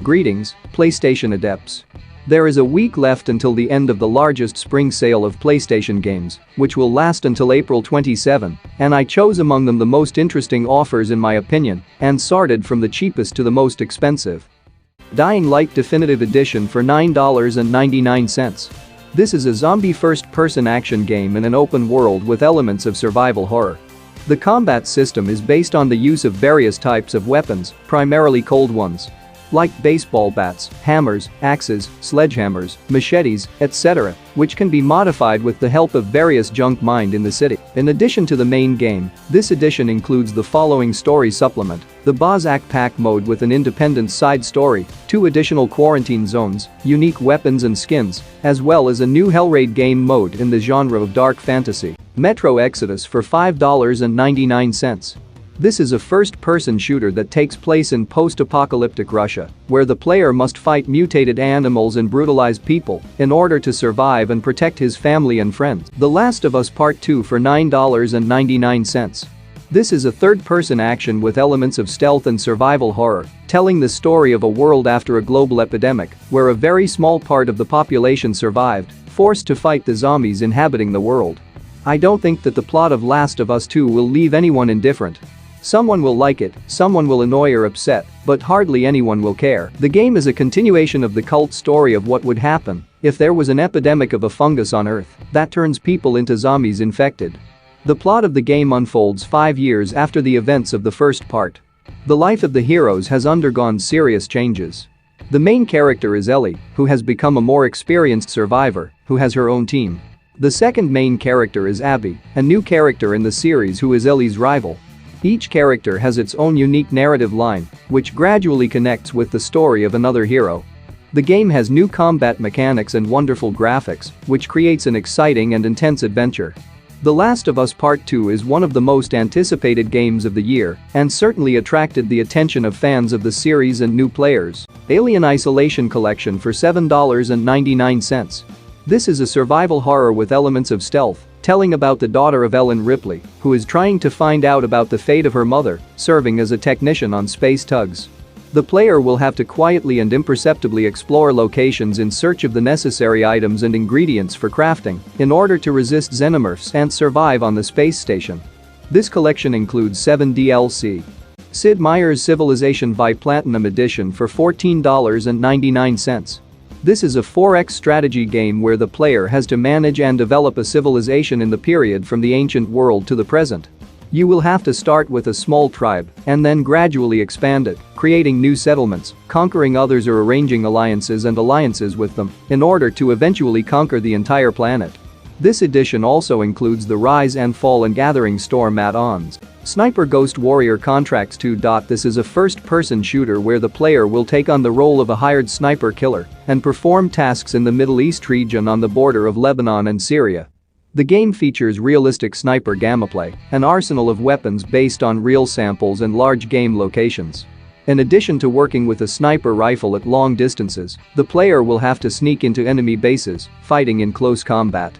Greetings, PlayStation adepts. There is a week left until the end of the largest spring sale of PlayStation games, which will last until April 27, and I chose among them the most interesting offers in my opinion and sorted from the cheapest to the most expensive. Dying Light Definitive Edition for $9.99. This is a zombie first-person action game in an open world with elements of survival horror. The combat system is based on the use of various types of weapons, primarily cold ones, like baseball bats, hammers, axes, sledgehammers, machetes, etc., which can be modified with the help of various junk mined in the city. In addition to the main game, this edition includes the following story supplement: the Bozak Pack mode with an independent side story, 2 additional quarantine zones, unique weapons and skins, as well as a new Hellraid game mode in the genre of dark fantasy. Metro Exodus for $5.99. This is a first-person shooter that takes place in post-apocalyptic Russia, where the player must fight mutated animals and brutalize people in order to survive and protect his family and friends. The Last of Us Part 2 for $9.99. This is a third-person action with elements of stealth and survival horror, telling the story of a world after a global epidemic, where a very small part of the population survived, forced to fight the zombies inhabiting the world. I don't think that the plot of Last of Us 2 will leave anyone indifferent. Someone will like it, someone will annoy or upset, but hardly anyone will care. The game is a continuation of the cult story of what would happen if there was an epidemic of a fungus on Earth that turns people into zombies infected. The plot of the game unfolds 5 years after the events of the first part. The life of the heroes has undergone serious changes. The main character is Ellie, who has become a more experienced survivor, who has her own team. The second main character is Abby, a new character in the series who is Ellie's rival. Each character has its own unique narrative line, which gradually connects with the story of another hero. The game has new combat mechanics and wonderful graphics, which creates an exciting and intense adventure. The Last of Us Part 2 is one of the most anticipated games of the year and certainly attracted the attention of fans of the series and new players. Alien Isolation Collection for $7.99. This is a survival horror with elements of stealth, telling about the daughter of Ellen Ripley, who is trying to find out about the fate of her mother, serving as a technician on space tugs. The player will have to quietly and imperceptibly explore locations in search of the necessary items and ingredients for crafting in order to resist xenomorphs and survive on the space station. This collection includes 7 DLC. Sid Meier's Civilization by Platinum Edition for $14.99. This is a 4X strategy game where the player has to manage and develop a civilization in the period from the ancient world to the present. You will have to start with a small tribe and then gradually expand it, creating new settlements, conquering others or arranging alliances with them in order to eventually conquer the entire planet. This edition also includes the Rise and Fall and Gathering Storm add-ons. Sniper Ghost Warrior Contracts 2. This is a first-person shooter where the player will take on the role of a hired sniper killer and perform tasks in the Middle East region on the border of Lebanon and Syria. The game features realistic sniper gameplay, an arsenal of weapons based on real samples and large game locations. In addition to working with a sniper rifle at long distances, the player will have to sneak into enemy bases, fighting in close combat.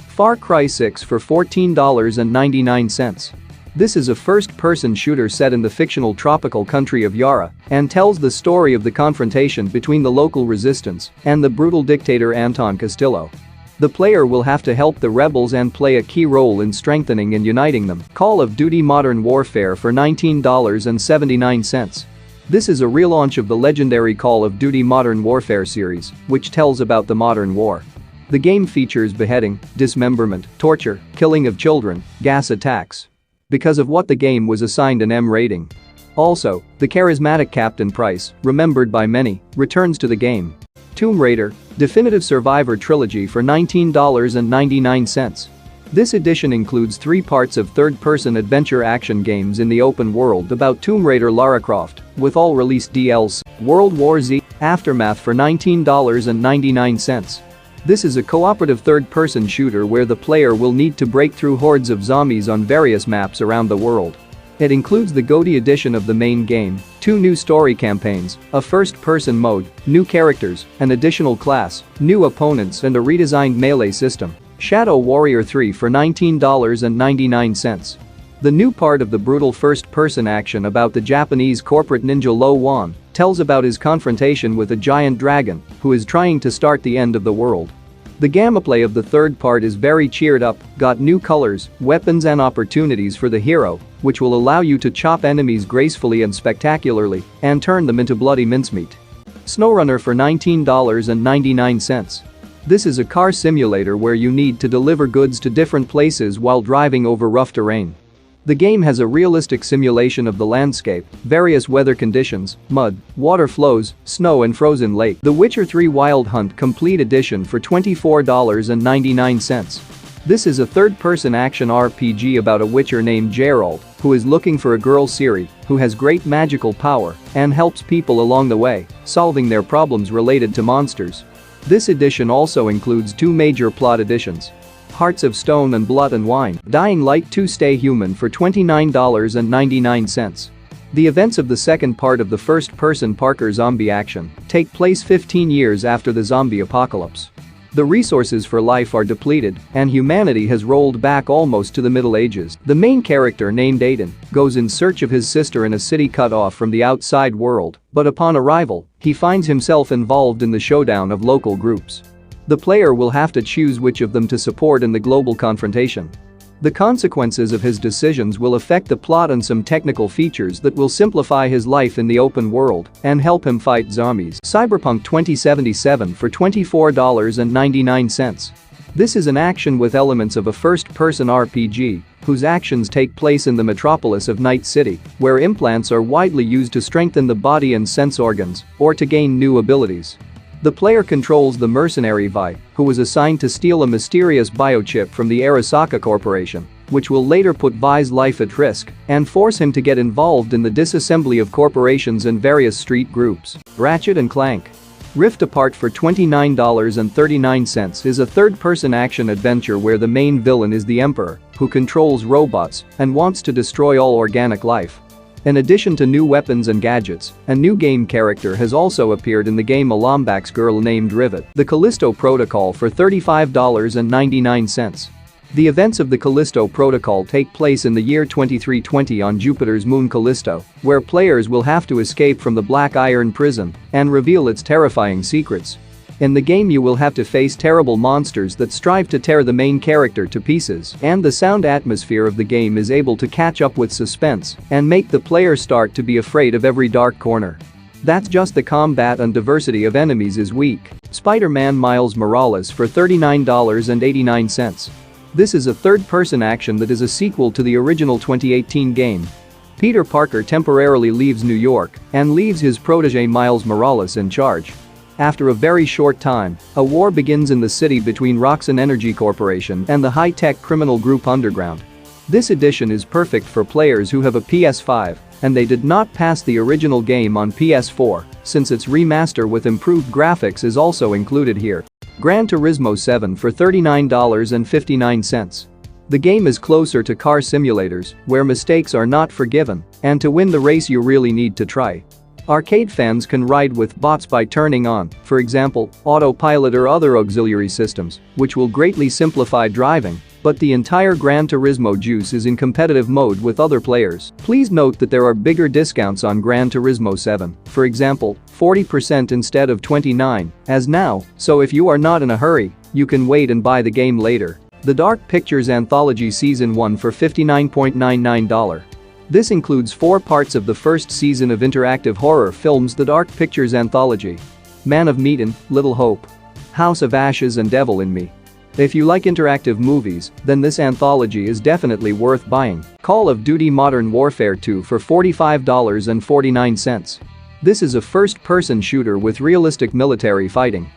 Far Cry 6 for $14.99. This is a first-person shooter set in the fictional tropical country of Yara and tells the story of the confrontation between the local resistance and the brutal dictator Anton Castillo. The player will have to help the rebels and play a key role in strengthening and uniting them. Call of Duty Modern Warfare for $19.79. This is a relaunch of the legendary Call of Duty Modern Warfare series, which tells about the modern war. The game features beheading, dismemberment, torture, killing of children, gas attacks. Because of what the game was assigned an M rating. Also, the charismatic Captain Price, remembered by many, returns to the game. Tomb Raider Definitive Survivor Trilogy for $19.99. This edition includes 3 parts of third-person adventure action games in the open world about Tomb Raider Lara Croft, with all released DLC. World War Z Aftermath for $19.99. This is a cooperative third-person shooter where the player will need to break through hordes of zombies on various maps around the world. It includes the GOTY edition of the main game, 2 new story campaigns, a first-person mode, new characters, an additional class, new opponents and a redesigned melee system. Shadow Warrior 3 for $19.99. The new part of the brutal first-person action about the Japanese corporate ninja Lo Wan tells about his confrontation with a giant dragon who is trying to start the end of the world. The gameplay of the third part is very cheered up, got new colors, weapons and opportunities for the hero, which will allow you to chop enemies gracefully and spectacularly and turn them into bloody mincemeat. Snowrunner for $19.99. This is a car simulator where you need to deliver goods to different places while driving over rough terrain. The game has a realistic simulation of the landscape, various weather conditions, mud, water flows, snow and frozen lake. The Witcher 3 Wild Hunt Complete Edition for $24.99. This is a third-person action RPG about a witcher named Geralt who is looking for a girl Ciri who has great magical power and helps people along the way, solving their problems related to monsters. This edition also includes two major plot additions: Hearts of Stone and Blood and Wine, Dying Light 2 Stay Human for $29.99. The events of the second part of the first-person Parker zombie action take place 15 years after the zombie apocalypse. The resources for life are depleted, and humanity has rolled back almost to the Middle Ages. The main character, named Aiden, goes in search of his sister in a city cut off from the outside world, but upon arrival, he finds himself involved in the showdown of local groups. The player will have to choose which of them to support in the global confrontation. The consequences of his decisions will affect the plot and some technical features that will simplify his life in the open world and help him fight zombies. Cyberpunk 2077 for $24.99. This is an action with elements of a first-person RPG whose actions take place in the metropolis of Night City, where implants are widely used to strengthen the body and sense organs or to gain new abilities. The player controls the mercenary Vi, who was assigned to steal a mysterious biochip from the Arasaka Corporation, which will later put Vi's life at risk and force him to get involved in the disassembly of corporations and various street groups. Ratchet and Clank. Rift Apart for $29.39 is a third-person action-adventure where the main villain is the Emperor, who controls robots and wants to destroy all organic life. In addition to new weapons and gadgets, a new game character has also appeared in the game, a Lombax girl named Rivet. The Callisto Protocol for $35.99. The events of the Callisto Protocol take place in the year 2320 on Jupiter's moon Callisto, where players will have to escape from the Black Iron prison and reveal its terrifying secrets. In the game you will have to face terrible monsters that strive to tear the main character to pieces, and the sound atmosphere of the game is able to catch up with suspense and make the player start to be afraid of every dark corner. That's just the combat, and diversity of enemies is weak. Spider-Man Miles Morales for $39.89. This is a third-person action that is a sequel to the original 2018 game. Peter Parker temporarily leaves New York and leaves his protege Miles Morales in charge. After a very short time, a war begins in the city between Roxxon Energy Corporation and the high-tech criminal group Underground. This edition is perfect for players who have a PS5 and they did not pass the original game on PS4, since its remaster with improved graphics is also included here. Gran Turismo 7 for $39.59. The game is closer to car simulators, where mistakes are not forgiven, and to win the race you really need to try. Arcade fans can ride with bots by turning on, for example, autopilot or other auxiliary systems, which will greatly simplify driving, but the entire Gran Turismo juice is in competitive mode with other players. Please note that there are bigger discounts on Gran Turismo 7, for example, 40% instead of 29%, as now, so if you are not in a hurry, you can wait and buy the game later. The Dark Pictures Anthology Season 1 for $59.99. This includes 4 parts of the first season of interactive horror films The Dark Pictures Anthology: Man of Medan, Little Hope, House of Ashes and Devil in Me. If you like interactive movies, then this anthology is definitely worth buying. Call of Duty Modern Warfare 2 for $45.49. This is a first-person shooter with realistic military fighting.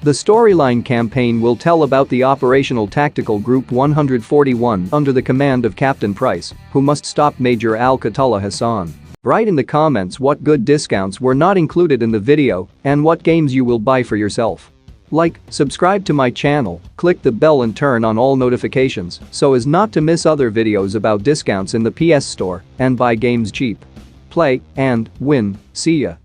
The storyline campaign will tell about the Operational Tactical Group 141 under the command of Captain Price, who must stop Major Al-Qatala Hassan. Write in the comments what good discounts were not included in the video and what games you will buy for yourself. Like, subscribe to my channel, click the bell and turn on all notifications so as not to miss other videos about discounts in the PS Store and buy games cheap. Play and win. See ya.